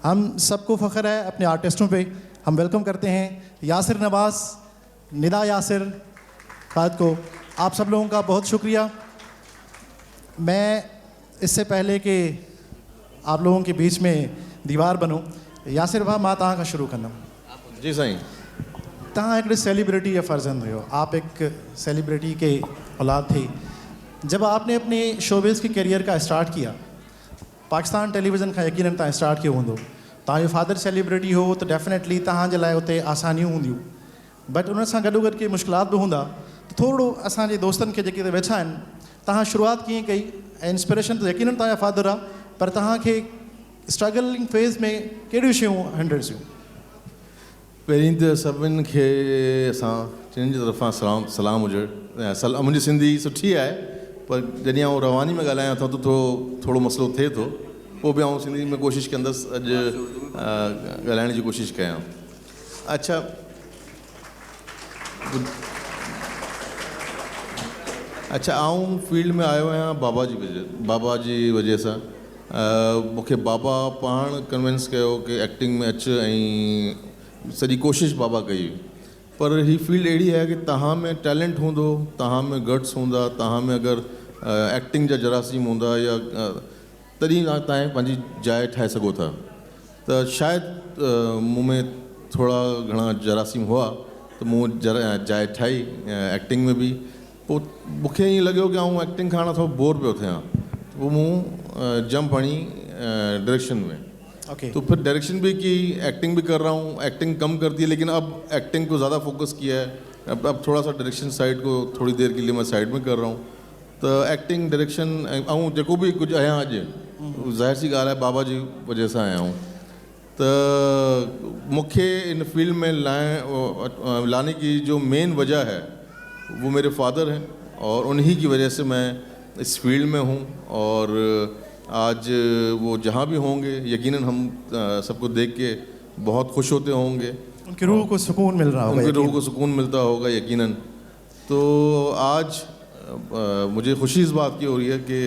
हम सबको फ़ख्र है अपने आर्टिस्टों पे। हम वेलकम करते हैं यासिर नवाज़, निदा यासिर फ़ाद को। आप सब लोगों का बहुत शुक्रिया। मैं इससे पहले कि आप लोगों के बीच में दीवार बनूं, यासिर भाई मां तहां का शुरू करना। जी साईं। तहां एक सेलिब्रिटी या फर्जंद हो, आप एक सेलिब्रिटी के औलाद थी। जब आपने अपने शोबिज़ के करियर का स्टार्ट किया, पाकिस्तान टेलीविज़न का यकीनन तव्हां स्टार्ट कियो हूंदो। तव्हांजो फादर सेलिब्रिटी हो तो डेफिनेटली तव्हांजे लाइ उते आसानियूं हूंदियूं, बट उन सां गॾोगॾु के मुश्किलात बि हूंदा। त थोरो असांजे दोस्तनि खे जेके वेठा आहिनि, तव्हां शुरूआत कीअं कई? ऐं इंस्पिरेशन त यकीनन तव्हांजा फादर आहे, पर तव्हांखे स्ट्रगलिंग फेज़ में कहिड़ियूं शयूं हैंडल थियूं? पहिरीं त सभिनि खे असां टिनि जी तरफ़ां सलाम हुजे। मुंहिंजी सिंधी सुठी आहे, पर जॾहिं आउं रवानी में ॻाल्हायां थो त थोरो मसइलो थिए थो, पोइ बि आउं सिंधी में कोशिशि कंदुसि अॼु ॻाल्हाइण जी कोशिशि कयां। अच्छा, आउं फील्ड में आयो आहियां बाबा जी वजह सां। मूंखे बाबा पाण कन्विंस कयो कि एक्टिंग में अचु, ऐं सॼी कोशिशि बाबा कई। पर ही फील्ड अहिड़ी आहे कि तव्हां में टैलेंट हूंदो, तव्हां में गट्स हूंदा, तव्हां में अगरि एक्टिंग जा जरासीम हूंदा, या तॾहिं तव्हां पंहिंजी जाइ ठाहे सघो था। त शायदि मूं में थोरा घणा जरासीम हुआ, त मूं जाइ ठाही एक्टिंग में बि। पोइ मूंखे ईअं लॻियो कि आउं एक्टिंग खां थोरो बोर पियो थियां, पोइ मूं जंप हणी डायरेक्शन में। तो फिर डायरेक्शन भी की, एक्टिंग भी कर रहा हूँ। एक्टिंग कम करती है, लेकिन अब एक्टिंग को ज़्यादा फोकस किया है। अब थोड़ा सा डायरेक्शन साइड को थोड़ी देर के लिए मैं साइड में कर रहा हूँ। तो एक्टिंग डायरेक्शन ऐं जेको बि कुझु आहियां अॼु, ज़ाहिर सी ॻाल्हि आहे बाबा जी वजह सां आया हूँ। तो मूंखे इन फील्ड में लाने की जो मेन वजह है वो मेरे फादर हैं, और उन्हीं की वजह से मैं इस फील्ड में हूँ। और आज वो जहाँ भी होंगे, यकीनन हम सबको देख के बहुत खुश होते होंगे। उनकी रूह को सुकून मिल रहा होगा, उनकी रूह को सुकून मिलता होगा यकीनन। तो आज मुझे खुशी इस बात की हो रही है कि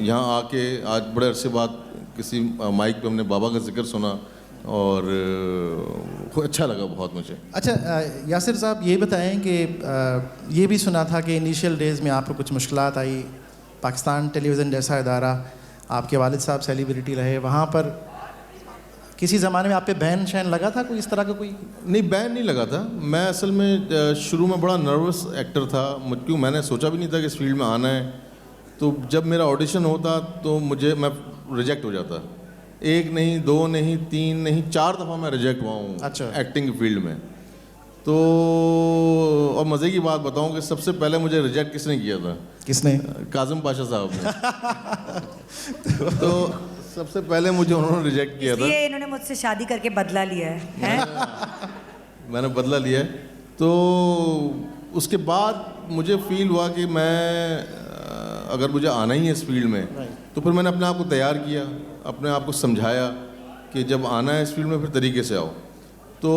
यहाँ आके आज बड़े अरसे बाद किसी माइक पे हमने बाबा का जिक्र सुना, और अच्छा लगा बहुत मुझे। अच्छा यासिर साहब, ये बताएं कि ये भी सुना था कि इनिशियल डेज़ में आपको कुछ मुश्किलात आई। पाकिस्तान टेलीविज़न जैसा इदारा, आपके वालिद साहब सेलिब्रिटी रहे, वहाँ पर किसी ज़माने में आप पे बैन शैन लगा था कोई इस तरह का? कोई नहीं, बैन नहीं लगा था। मैं असल में शुरू में बड़ा नर्वस एक्टर था, क्यों मैंने सोचा भी नहीं था कि इस फील्ड में आना है। तो जब मेरा ऑडिशन होता तो मैं रिजेक्ट हो जाता। 1 नहीं, 2 नहीं, 3 नहीं, 4 दफ़ा मैं रिजेक्ट हुआ हूँ। अच्छा। एक्टिंग फील्ड में। तो और मज़े की बात बताऊँ कि सबसे पहले मुझे रिजेक्ट किसने किया था? किसने? काज़िम पाशा साहब ने। तो सबसे पहले मुझे उन्होंने रिजेक्ट किया था। ये इन्होंने मुझसे शादी करके बदला लिया है? मैंने बदला लिया है। तो उसके बाद मुझे फील हुआ कि मैं अगर मुझे आना ही है इस फील्ड में, तो फिर मैंने अपने आप को तैयार किया, अपने आप को समझाया कि जब आना है इस फील्ड में फिर तरीके से आओ। तो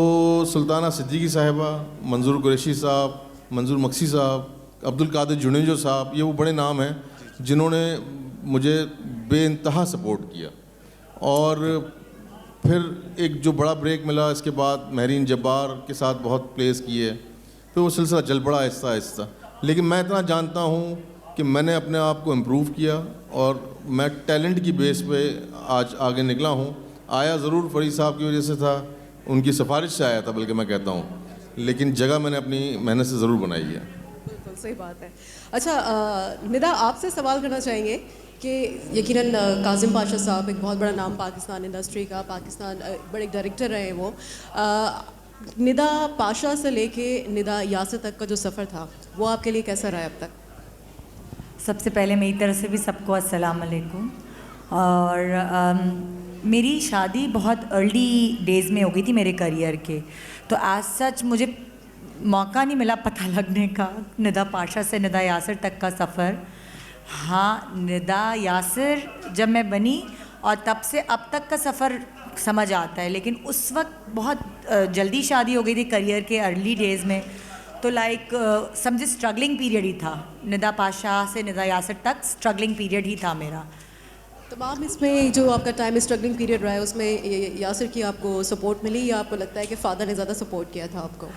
सुल्ताना सिद्दीकी साहिबा, मंजूर कुरैशी साहब, मंजूर मक्सी साहब, अब्दुल कादिर जुनेजो साहब, ये वो बड़े नाम हैं जिन्होंने मुझे बेइंतहा सपोर्ट किया। और फिर एक जो बड़ा ब्रेक मिला, इसके बाद महरीन जब्बार के साथ बहुत प्लेस किए, फिर वो सिलसिला चल पड़ा आहिस्ता आहिस्ता। लेकिन मैं इतना जानता हूँ कि मैंने अपने आप को इम्प्रूव किया, और मैं टैलेंट की बेस पे आज आगे निकला हूँ। आया ज़रूर फरीद साहब की वजह से था, उनकी सिफारिश से आया था बल्कि मैं कहता हूँ, लेकिन जगह मैंने अपनी मेहनत से ज़रूर बनाई है। बिल्कुल सही बात है। अच्छा निदा, आपसे सवाल करना चाहेंगे कि यकीनन काज़िम पाशा साहब एक बहुत बड़ा नाम पाकिस्तान इंडस्ट्री का, पाकिस्तान बड़े डायरेक्टर रहे वो। निदा पाशा से लेके निदा यासिर तक का जो सफ़र था वो आपके लिए कैसा रहा अब तक? सबसे पहले मेरी तरफ से भी सबको अस्सलाम वालेकुम। और मेरी शादी बहुत अर्ली डेज़ में हो गई थी मेरे करियर के, तो एज सच मुझे मौका नहीं मिला पता लगने का निदा पाशा से निदा यासिर तक का सफ़र। हाँ, निदा यासिर जब मैं बनी और तब से अब तक का सफ़र समझ आता है, लेकिन उस वक्त बहुत जल्दी शादी हो गई थी करियर के अर्ली डेज़ में। तो लाइक समझे स्ट्रगलिंग पीरियड ही था। निदा पाशा से निदा यासिर तक स्ट्रगलिंग पीरियड ही था मेरा। तमाम इसमें जो आपका टाइम स्ट्रगलिंग पीरियड रहा है उसमें यासिर की आपको सपोर्ट मिली या आपको लगता है कि फ़ादर ने ज़्यादा सपोर्ट किया था आपको?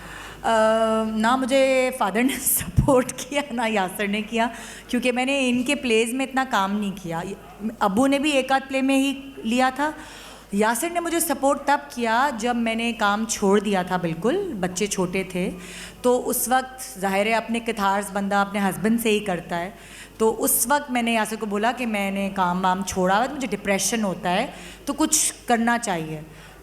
ना मुझे फादर ने सपोर्ट किया ना यासर ने किया, क्योंकि मैंने इनके प्लेज में इतना काम नहीं किया। अबू ने भी एक आध प्ले में ही लिया था। यासिर ने मुझे सपोर्ट तब किया जब मैंने काम छोड़ दिया था, बिल्कुल बच्चे छोटे थे, तो उस वक्त ज़ाहिर है अपने कितार्स बंदा अपने हस्बैंड से ही करता है। तो उस वक्त मैंने यासिर को बोला कि मैंने काम वाम छोड़ा हुआ, तो मुझे डिप्रेशन होता है, तो कुछ करना चाहिए।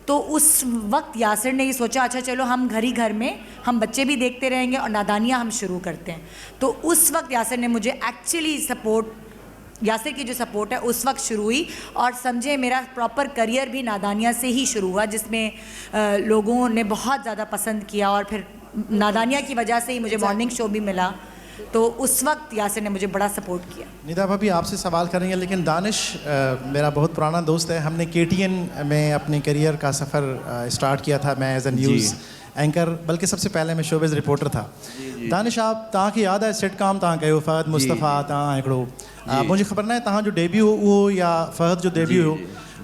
तो उस वक्त यासिर ने ये सोचा अच्छा चलो हम घर ही घर में हम बच्चे भी देखते रहेंगे और नादानियाँ हम शुरू करते हैं। तो उस वक्त यासिर ने मुझे एक्चुअली सपोर्ट, यासिर की जो सपोर्ट है उस वक्त शुरू हुई, और समझे मेरा प्रॉपर करियर भी नादानिया से ही शुरू हुआ, जिसमें लोगों ने बहुत ज़्यादा पसंद किया, और फिर नादानिया की वजह से ही मुझे मॉर्निंग शो भी मिला। तो उस वक्त यासिर ने मुझे बड़ा सपोर्ट किया। निदा भाभी आपसे सवाल करेंगे, लेकिन दानिश मेरा बहुत पुराना दोस्त है। हमने KTN में अपने करियर का सफ़र स्टार्ट किया था, मैं एज ए न्यूज़ एंकर, बल्कि सबसे पहले मैं शोबिज़ रिपोर्टर था। दानिश आप तव्हांखे यादि आहे सिट कॉम तव्हां कयो, फ़हद मुस्तफ़ा तव्हां हिकिड़ो, मुझे ख़बर न आहे तव्हां जो डेब्यू उहो या फ़हद जो डेब्यू हो।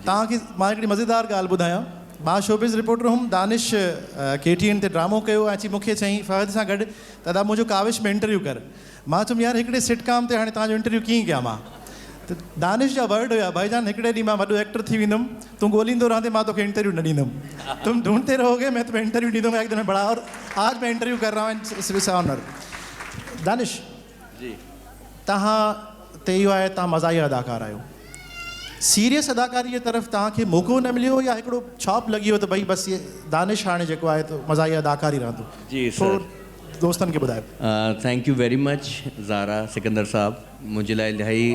तव्हांखे मां हिकिड़ी मज़ेदार ॻाल्हि ॿुधायां, मां शोबिज़ रिपोर्टर हुउमि, दानिश KTN ते ड्रामो कयो, अची मूंखे चईं फ़हद सां गॾु दादा मुंहिंजो काविश में इंटरव्यू कर। मां चयुमि यार हिकिड़े सिट कॉम ते हाणे तव्हांजो इंटरव्यू कीअं कयां मां? त दानिश जा वर्ड हुया, भाईजान हिकिड़े ॾींहुं मां वॾो एक्टर थी वेंदुमि, तूं ॻोल्हींदो रहंदे मां तोखे इंटरव्यू न ॾींदुमि, तुम ढूंढते रहोगे मैं तुम्हें इंटरव्यू ॾींदुमि एक दिन में बड़ा। और आज मैं इंटरव्यू कर रहा हूँ, इट्स ऑनर। दानिश जी, तव्हां ते इहो आहे तव्हां मज़ाहिया अदाकार आहियो, सीरियस अदाकारी जी तरफ़ तव्हांखे मौक़ो न मिलियो या हिकिड़ो छॉप लॻी वियो त भई बसि ये दानिश हाणे जेको आहे त मज़ाहिया अदाकारी रहंदो? जी थोरो सर, दोस्तनि खे ॿुधायो। Thank you very much Zara Sikandar Sahab, मुंहिंजे लाइ इलाही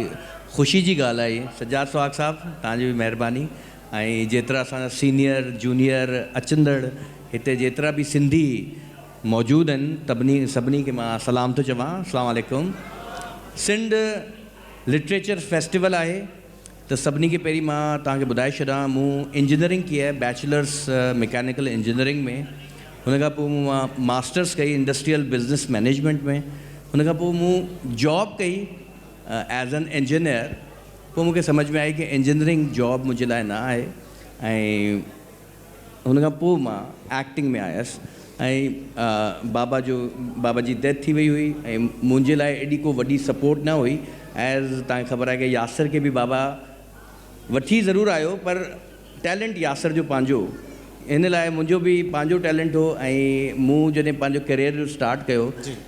ख़ुशी जी ॻाल्हि आहे। सजाद सुहाग साहब तव्हांजी बि महिरबानी, ऐं जेतिरा असांजा सीनियर जूनियर अचंदड़ हिते जेतिरा बि सिंधी मौजूदु आहिनि सभिनी खे मां सलाम थो चवां, अस्सलाम वालेकुम। सिंध लिटरेचर फेस्टिवल आहे, त सभिनी खे पहिरीं मां तव्हांखे ॿुधाए छॾां, मूं इंजीनियरिंग कई आहे, बैचलर्स मैकेनिकल इंजीनियरिंग में। हुन खां पोइ मां मास्टर्स कई इंडस्ट्रियल बिज़नेस मैनेजमेंट में। हुन खां पोइ मूं जॉब कई एज एन इंजीनियर। पोइ मूंखे सम्झ में आई कि इंजीनियरिंग जॉब मुंहिंजे लाइ न आहे, ऐं हुन खां पोइ मां एक्टिंग में आयुसि। ऐं बाबा जी डेथ थी वई हुई, ऐं मुंहिंजे लाइ एॾी को वॾी सपोर्ट न हुई। एज़ तव्हांखे ख़बर आहे कि यासिर खे बि बाबा वठी ज़रूरु आयो, पर टैलेंट यासिर जो पंहिंजो, इन लाइ मुंहिंजो बि पंहिंजो टैलेंट हो। ऐं मूं जॾहिं पंहिंजो करियर स्टार्ट कयो,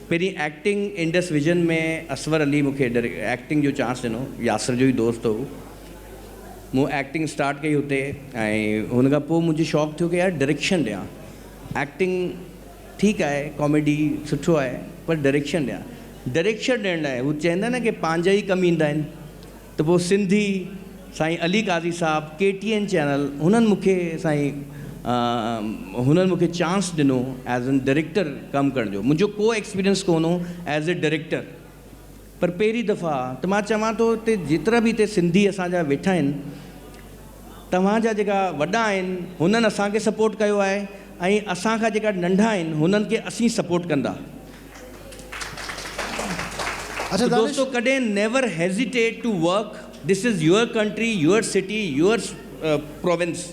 पहिरीं एक्टिंग इंडस विजन में असवर अली मूंखे एक्टिंग जो चांस ॾिनो, यासिर जो ई दोस्त हो। मूं एक्टिंग स्टार्ट कई हुते, ऐं हुन खां पोइ मुंहिंजो शौक़ु थियो कि यार डायरेक्शन ॾियां। एक्टिंग ठीकु आहे, कॉमेडी सुठो आहे, पर डायरेक्शन ॾियां। डायरेक्शन ॾियण लाइ हू चवंदा न कि पंहिंजा ई कमु ईंदा आहिनि, त पोइ सिंधी साईं अली काज़ी साहब KTN चैनल, हुननि मूंखे चांस ॾिनो एज़ एन डायरेक्टर कमु करण जो। मुंहिंजो को एक्सपीरियंस कोन हो एज़ ए डायरेक्टर, पर पहिरीं दफ़ा त मां चवां थो हिते जेतिरा बि हिते सिंधी असांजा वेठा आहिनि, तव्हांजा जेका वॾा आहिनि हुननि असांखे सपोर्ट कयो आहे, ऐं असांखां जेका नंढा आहिनि हुननि खे असीं सपोर्ट कंदा। अच्छा दोस्तों, कॾहिं never hesitate to work, this is your country, your city, your province,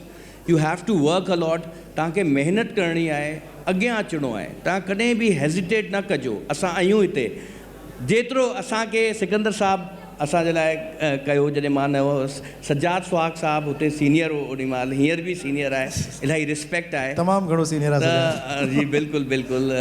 you have to work a lot. तव्हांखे महिनत करणी आहे, अॻियां अचिणो आहे, तव्हां कॾहिं बि हेजिटेट न कजो। असां आहियूं हिते, जेतिरो असांखे सिकंदर साहब असांजे लाइ कयो जॾहिं मां न हुउसि, सजाद सुहाग साहब हुते सीनियर हो ओॾी महिल, हींअर बि सीनियर आहे, इलाही रिस्पेक्ट आहे, तमामु घणो सीनियर आहे। जी बिल्कुलु बिल्कुलु।